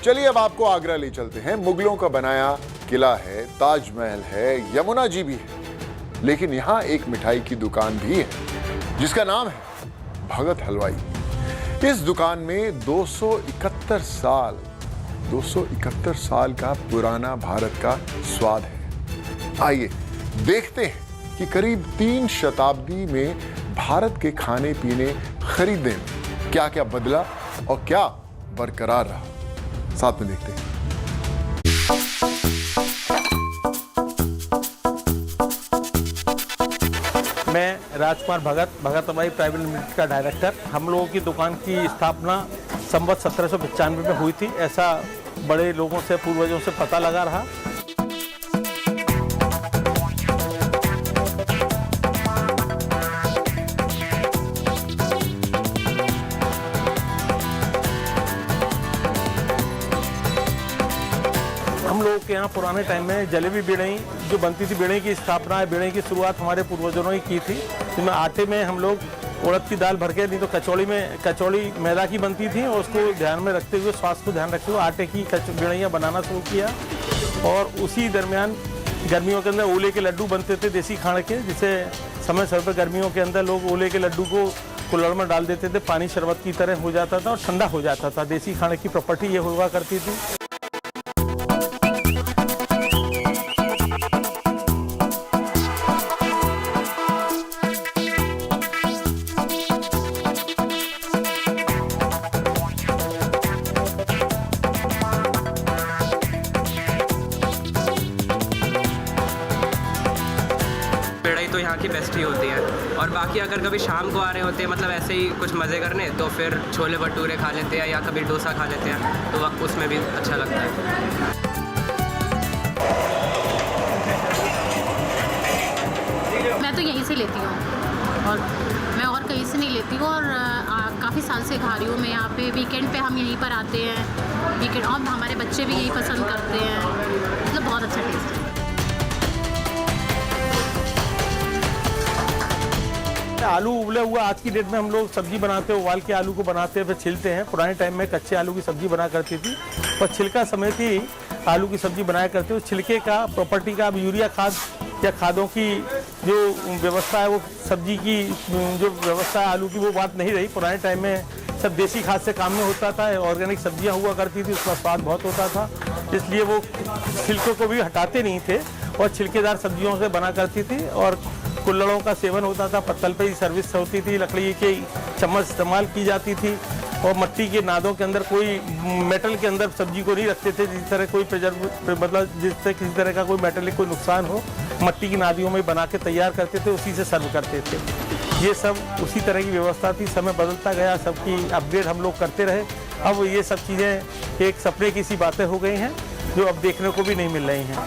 चलिए अब आपको आगरा ले चलते हैं। मुगलों का बनाया किला है, ताजमहल है, यमुना जी भी है, लेकिन यहां एक मिठाई की दुकान भी है जिसका नाम है भगत हलवाई। इस दुकान में 271 साल का पुराना भारत का स्वाद है। आइए देखते हैं कि करीब 3 शताब्दी में भारत के खाने पीने खरीदने में क्या क्या बदला और क्या बरकरार रहा। साथ में देखते हैं। मैं राजकुमार भगत हलवाई प्राइवेट लिमिटेड का डायरेक्टर। हम लोगों की दुकान की स्थापना संवत 1795 में हुई थी, ऐसा बड़े लोगों से पूर्वजों से पता लगा रहा। हम लोगों के यहाँ पुराने टाइम में जलेबी बेड़ई जो बनती थी, बेड़ई की स्थापना है, बेड़ई की शुरुआत हमारे पूर्वजों ने की थी। जिसमें आटे में हम लोग उड़द की दाल भर के, नहीं तो कचौड़ी मैदा की बनती थी, और उसको ध्यान में रखते हुए, स्वास्थ्य को ध्यान रखते हुए आटे की बेड़इयाँ बनाना शुरू किया। और उसी दरमियान गर्मियों के अंदर ओले के लड्डू बनते थे देसी खाने के, जिसे समय समय पर गर्मियों के अंदर लोग ओले के लड्डू को कुल्हड़ में डाल देते थे, पानी शरबत की तरह हो जाता था और ठंडा हो जाता था। देसी खाने की प्रॉपर्टी ये हुआ करती थी। पेड़ाई तो यहाँ की बेस्ट ही होती है। और बाकी अगर कभी शाम को आ रहे होते हैं, मतलब ऐसे ही कुछ मज़े करने, तो फिर छोले भटूरे खा लेते हैं या कभी डोसा खा लेते हैं, तो वक्त उसमें भी अच्छा लगता है। मैं तो यहीं से लेती हूँ और मैं और कहीं से नहीं लेती हूँ। और काफ़ी साल से खा रही हूँ मैं यहाँ पे। वीकेंड पे हम यहीं पर आते हैं, वीकेंड, और हमारे बच्चे भी यही पसंद करते हैं। मतलब बहुत अच्छा टेस्ट है। आलू उबले हुआ आज की डेट में हम लोग सब्जी बनाते हैं, उबाल के आलू को बनाते हैं, फिर छिलते हैं। पुराने टाइम में कच्चे आलू की सब्जी बना करती थी और छिलका समेत ही आलू की सब्जी बनाया करते थे। छिलके का प्रॉपर्टी का अब यूरिया खाद या खादों की जो व्यवस्था है, वो सब्जी की जो व्यवस्था है आलू की, वो बात नहीं रही। पुराने टाइम में सब देसी खाद से काम में होता था, ऑर्गेनिक सब्जियां हुआ करती थी, उसका स्वाद बहुत होता था, इसलिए वो छिलकों को भी हटाते नहीं थे और छिलकेदार सब्जियों से बना करती थी। और कुल्हड़ों का सेवन होता था, पत्तल पे ही सर्विस होती थी, लकड़ी की चम्मच इस्तेमाल की जाती थी, और मट्टी के नादों के अंदर कोई मेटल के अंदर सब्जी को नहीं रखते थे, जिस तरह कोई मतलब जिससे किसी तरह का कोई मेटल कोई नुकसान हो, मट्टी की नादियों में बना के तैयार करते थे, उसी से सर्व करते थे। ये सब उसी तरह की व्यवस्था थी। समय बदलता गया, सबकी अपग्रेड हम लोग करते रहे। अब ये सब चीज़ें एक सपने की सी बातें हो गई हैं जो अब देखने को भी नहीं मिल रही हैं।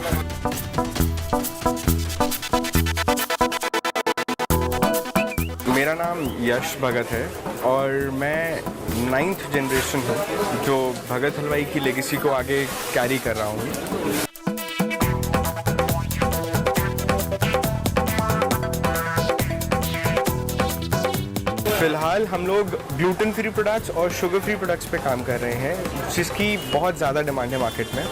मेरा नाम यश भगत है और मैं 9th जनरेशन हूँ जो भगत हलवाई की लेगेसी को आगे कैरी कर रहा हूँ। फिलहाल हम लोग ग्लूटेन फ्री प्रोडक्ट्स और शुगर फ्री प्रोडक्ट्स पे काम कर रहे हैं, जिसकी बहुत ज़्यादा डिमांड है मार्केट में।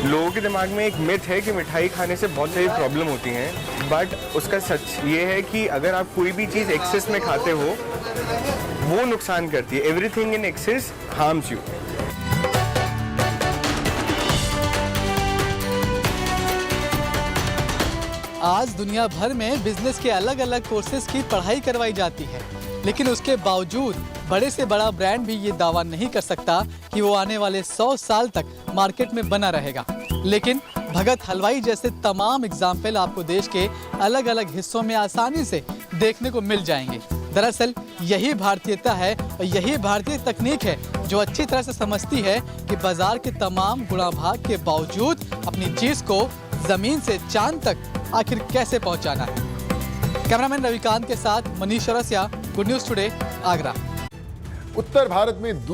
लोगों के दिमाग में एक मिथ है कि मिठाई खाने से बहुत सारी प्रॉब्लम होती हैं, बट उसका सच ये है कि अगर आप कोई भी चीज़ एक्सेस में खाते हो वो नुकसान करती है। Everything in excess harms you. आज दुनिया भर में बिजनेस के अलग अलग कोर्सेज की पढ़ाई करवाई जाती है, लेकिन उसके बावजूद बड़े से बड़ा ब्रांड भी ये दावा नहीं कर सकता कि वो आने वाले 100 साल तक मार्केट में बना रहेगा। लेकिन भगत हलवाई जैसे तमाम एग्जाम्पल आपको देश के अलग अलग हिस्सों में आसानी से देखने को मिल जाएंगे। दरअसल यही भारतीयता है और यही भारतीय तकनीक है जो अच्छी तरह से समझती है कि बाजार के तमाम गुणाभाग के बावजूद अपनी चीज़ को जमीन से चांद तक आखिर कैसे पहुंचाना है। कैमरामैन रविकांत के साथ Manish Chaurasia, good news today, Agra. उत्तर भारत में